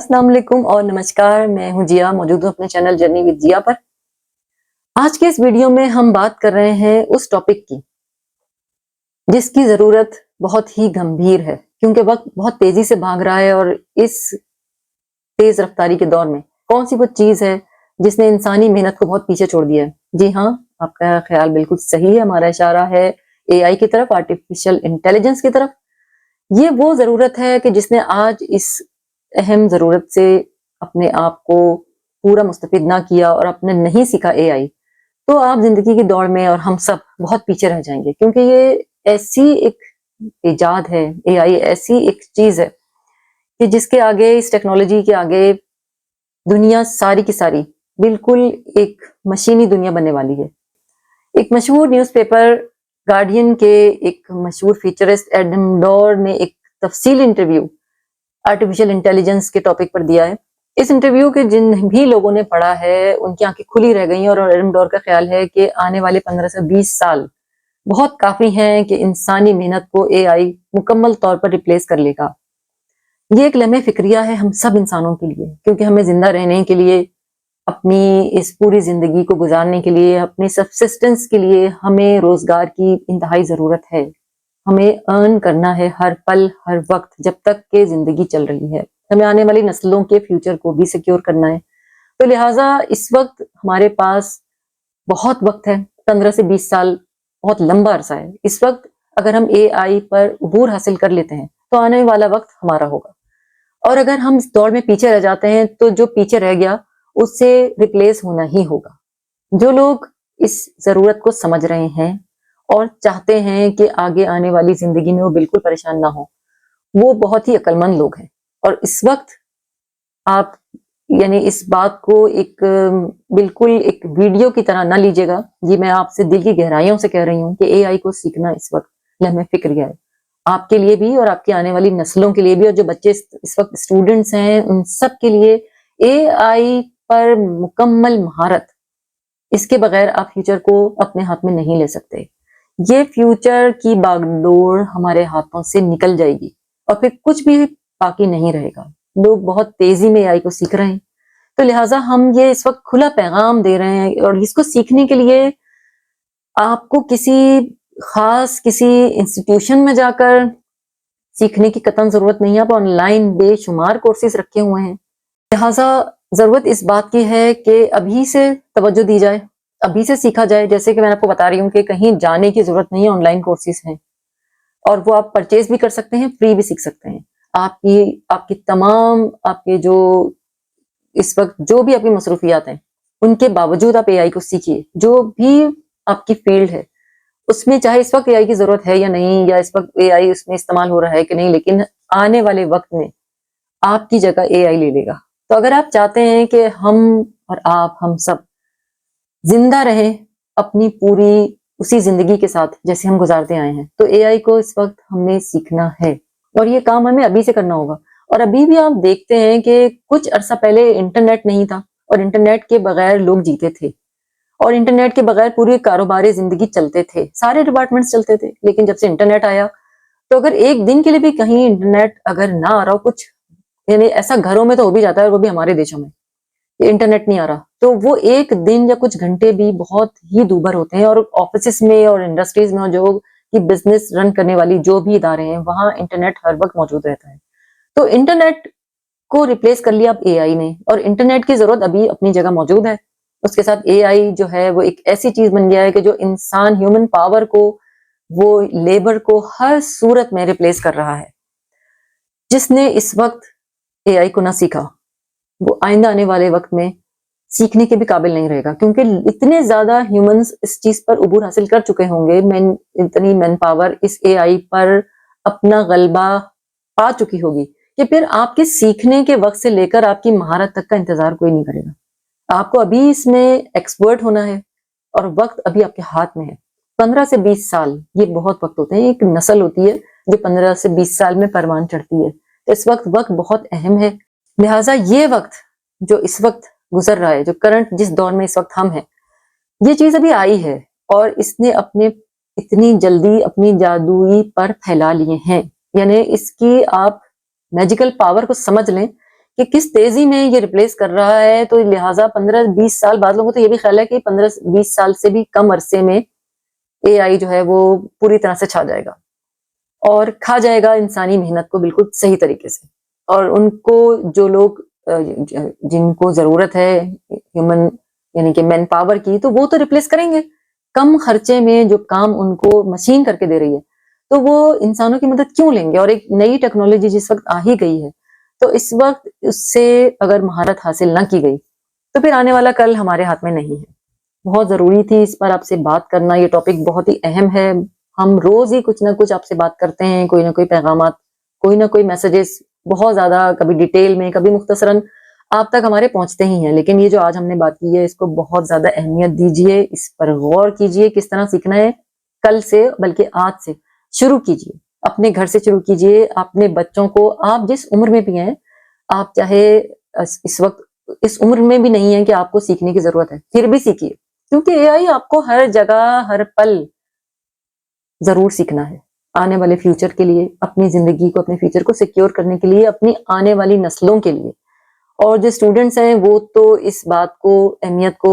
अस्सलाम वालेकुम और नमस्कार। मैं हूं जिया, मौजूद हूं अपने चैनल जर्नी विद जिया पर। आज के इस वीडियो में हम बात कर रहे हैं उस टॉपिक की जिसकी जरूरत बहुत ही गंभीर है, क्योंकि वक्त बहुत तेजी से भाग रहा है और इस तेज रफ्तारी के दौर में कौन सी वो चीज है जिसने इंसानी मेहनत को बहुत पीछे छोड़ दिया है। जी हाँ, आपका ख्याल बिल्कुल सही है। हमारा इशारा है एआई की तरफ, आर्टिफिशियल इंटेलिजेंस की तरफ। ये वो जरूरत है कि जिसने आज इस अहम जरूरत से अपने आप को पूरा मुस्तफिद ना किया और अपने नहीं सीखा एआई, तो आप जिंदगी की दौड़ में और हम सब बहुत पीछे रह जाएंगे। क्योंकि ये ऐसी एक इजाद है, एआई ऐसी एक चीज है कि जिसके आगे, इस टेक्नोलॉजी के आगे दुनिया सारी की सारी बिल्कुल एक मशीनी दुनिया बनने वाली है। एक मशहूर न्यूज़पेपर गार्डियन के एक मशहूर फीचरिस्ट एडम डोर ने एक तफसीली इंटरव्यू आर्टिफिशियल इंटेलिजेंस के टॉपिक पर दिया है। इस इंटरव्यू के जिन भी लोगों ने पढ़ा है उनकी आंखें खुली रह गई हैं और एडम डोर का ख्याल है कि आने वाले 15 से 20 साल बहुत काफी हैं कि इंसानी मेहनत को एआई मुकम्मल तौर पर रिप्लेस कर लेगा। ये एक लम्हे फिक्रिया है हम सब इंसानों के लिए, क्योंकि हमें जिंदा रहने के लिए, अपनी इस पूरी जिंदगी को गुजारने के लिए, अपने सब्सिस्टेंस के लिए हमें रोजगार की इंतहाई जरूरत है। हमें अर्न करना है हर पल हर वक्त जब तक के जिंदगी चल रही है। हमें आने वाली नस्लों के फ्यूचर को भी सिक्योर करना है। तो लिहाजा इस वक्त हमारे पास बहुत वक्त है। 15 से 20 साल बहुत लंबा अरसा है। इस वक्त अगर हम एआई पर उबूर हासिल कर लेते हैं तो आने वाला वक्त हमारा होगा, और अगर हम इस दौड़ में पीछे रह जाते हैं तो जो पीछे रह गया उससे रिप्लेस होना ही होगा। जो लोग इस जरूरत को समझ रहे हैं और चाहते हैं कि आगे आने वाली जिंदगी में वो बिल्कुल परेशान ना हो, वो बहुत ही अक्लमंद लोग हैं। और इस वक्त आप यानी इस बात को एक बिल्कुल एक वीडियो की तरह ना लीजिएगा। जी, मैं आपसे दिल की गहराइयों से कह रही हूँ कि एआई को सीखना इस वक्त लम्हे फिक्रिया है, आपके लिए भी और आपकी आने वाली नस्लों के लिए भी। और जो बच्चे इस वक्त स्टूडेंट्स हैं उन सब के लिए एआई पर मुकम्मल महारत, इसके बगैर आप फ्यूचर को अपने हाथ में नहीं ले सकते। ये फ्यूचर की बागडोर हमारे हाथों से निकल जाएगी और फिर कुछ भी बाकी नहीं रहेगा। लोग बहुत तेजी में एआई को सीख रहे हैं, तो लिहाजा हम ये इस वक्त खुला पैगाम दे रहे हैं। और इसको सीखने के लिए आपको किसी इंस्टीट्यूशन में जाकर सीखने की कतई जरूरत नहीं है। आप ऑनलाइन बेशुमार कोर्सेज रखे हुए हैं। लिहाजा जरूरत इस बात की है कि अभी से तवज्जो दी जाए, अभी से सीखा जाए। जैसे कि मैं आपको बता रही हूँ कि कहीं जाने की जरूरत नहीं है, ऑनलाइन कोर्सेज हैं और वो आप परचेज भी कर सकते हैं, फ्री भी सीख सकते हैं। आपकी तमाम आपके जो इस वक्त जो भी आपकी मसरूफियात हैं उनके बावजूद आप एआई को सीखिए। जो भी आपकी फील्ड है उसमें, चाहे इस वक्त एआई की जरूरत है या नहीं, या इस वक्त एआई उसमें इस्तेमाल हो रहा है कि नहीं, लेकिन आने वाले वक्त में आपकी जगह एआई ले लेगा। तो अगर आप चाहते हैं कि हम और आप, हम सब जिंदा रहें अपनी पूरी उसी जिंदगी के साथ जैसे हम गुजारते आए हैं, तो एआई को इस वक्त हमने सीखना है और ये काम हमें अभी से करना होगा। और अभी भी आप देखते हैं कि कुछ अरसा पहले इंटरनेट नहीं था और इंटरनेट के बगैर लोग जीते थे और इंटरनेट के बगैर पूरी कारोबारी जिंदगी चलते थे, सारे डिपार्टमेंट्स चलते थे। लेकिन जब से इंटरनेट आया, तो अगर एक दिन के लिए भी कहीं इंटरनेट अगर ना आ रहा हो, कुछ यानी ऐसा घरों में तो हो भी जाता है, वो भी हमारे देशों में इंटरनेट नहीं आ रहा, तो वो एक दिन या कुछ घंटे भी बहुत ही दूभर होते हैं। और ऑफिस में और इंडस्ट्रीज में जो कि बिजनेस रन करने वाली जो भी इदारे हैं, वहां इंटरनेट हर वक्त मौजूद रहता है। तो इंटरनेट को रिप्लेस कर लिया अब एआई ने, और इंटरनेट की जरूरत अभी अपनी जगह मौजूद है। उसके साथ एआई जो है वो एक ऐसी चीज बन गया है कि जो इंसान ह्यूमन पावर को, वो लेबर को हर सूरत में रिप्लेस कर रहा है। जिसने इस वक्त एआई को ना सीखा, वो आइंदा आने वाले वक्त में सीखने के भी काबिल नहीं रहेगा, क्योंकि इतने ज्यादा ह्यूमंस इस चीज पर उबूर हासिल कर चुके होंगे। इतनी मैन पावर इस एआई पर अपना गलबा पा चुकी होगी कि फिर आपके सीखने के वक्त से लेकर आपकी महारत तक का इंतजार कोई नहीं करेगा। आपको अभी इसमें एक्सपर्ट होना है और वक्त अभी आपके हाथ में है। 15 से 20 साल ये बहुत वक्त होते हैं। एक नस्ल होती है जो 15 से 20 साल में परवान चढ़ती है। तो इस वक्त बहुत अहम है। लिहाजा ये वक्त जो इस वक्त गुजर रहा है, जो करंट जिस दौर में इस वक्त हम हैं, ये चीज अभी आई है और इसने अपने इतनी जल्दी अपनी जादुई पर फैला लिए हैं। यानी इसकी आप मैजिकल पावर को समझ लें کہ کس تیزی میں یہ ریپلیس کر رہا ہے، تو لہٰذا 15-20 سال بعد لوگوں کو تو یہ بھی خیال ہے کہ 15-20 سال سے بھی کم عرصے میں اے آئی جو ہے وہ پوری طرح سے چھا جائے گا اور کھا جائے گا انسانی محنت کو بالکل صحیح طریقے سے. اور ان کو جو لوگ جن کو ضرورت ہے ہیومن یعنی کہ مین پاور کی، تو وہ تو ریپلیس کریں گے. کم خرچے میں جو کام ان کو مشین کر کے دے رہی ہے، تو وہ انسانوں کی مدد کیوں لیں گے؟ اور ایک نئی ٹیکنالوجی جس وقت آ ہی گئی ہے، تو اس وقت اس سے اگر مہارت حاصل نہ کی گئی تو پھر آنے والا کل ہمارے ہاتھ میں نہیں ہے. بہت ضروری تھی اس پر آپ سے بات کرنا. یہ ٹاپک بہت ہی اہم ہے. ہم روز ہی کچھ نہ کچھ آپ سے بات کرتے ہیں، کوئی نہ کوئی پیغامات، کوئی نہ کوئی میسیجز، بہت زیادہ کبھی ڈیٹیل میں، کبھی مختصراً آپ تک ہمارے پہنچتے ہی ہیں. لیکن یہ جو آج ہم نے بات کی ہے، اس کو بہت زیادہ اہمیت دیجیے، اس پر غور کیجیے. کس طرح سیکھنا ہے؟ کل سے، بلکہ آج سے شروع کیجیے. اپنے گھر سے شروع کیجیے. اپنے بچوں کو آپ جس عمر میں بھی ہیں، آپ چاہے اس وقت اس عمر میں بھی نہیں ہے کہ آپ کو سیکھنے کی ضرورت ہے، پھر بھی سیکھیے، کیونکہ اے آئی آپ کو ہر جگہ ہر پل ضرور سیکھنا ہے. آنے والے فیوچر کے لیے، اپنی زندگی کو، اپنے فیوچر کو سیکیور کرنے کے لیے، اپنی آنے والی نسلوں کے لیے. اور جو اسٹوڈنٹس ہیں وہ تو اس بات کو، اہمیت کو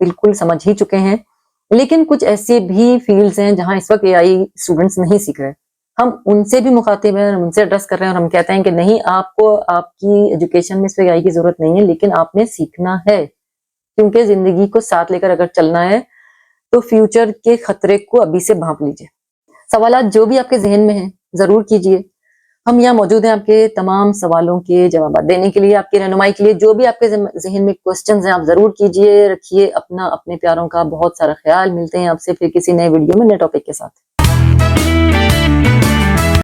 بالکل سمجھ ہی چکے ہیں. لیکن کچھ ایسے بھی فیلڈز ہیں جہاں اس وقت اے آئی اسٹوڈنٹس نہیں سیکھ رہے. ہم ان سے بھی مخاطب ہیں، ہم ان سے ایڈریس کر رہے ہیں اور ہم کہتے ہیں کہ نہیں، آپ کو آپ کی ایجوکیشن میں اس پہ اے آئی کی ضرورت نہیں ہے، لیکن آپ نے سیکھنا ہے. کیونکہ زندگی کو ساتھ لے کر اگر چلنا ہے تو فیوچر کے خطرے کو ابھی سے بھانپ لیجیے. سوالات جو بھی آپ کے ذہن میں ہیں ضرور کیجیے. ہم یہاں موجود ہیں آپ کے تمام سوالوں کے جوابات دینے کے لیے، آپ کی رہنمائی کے لیے. جو بھی آپ کے ذہن میں کوسچنز ہیں آپ ضرور کیجیے. رکھیے اپنے پیاروں کا بہت سارا خیال. ملتے ہیں آپ سے پھر کسی نئے ویڈیو میں، نئے ٹاپک کے ساتھ.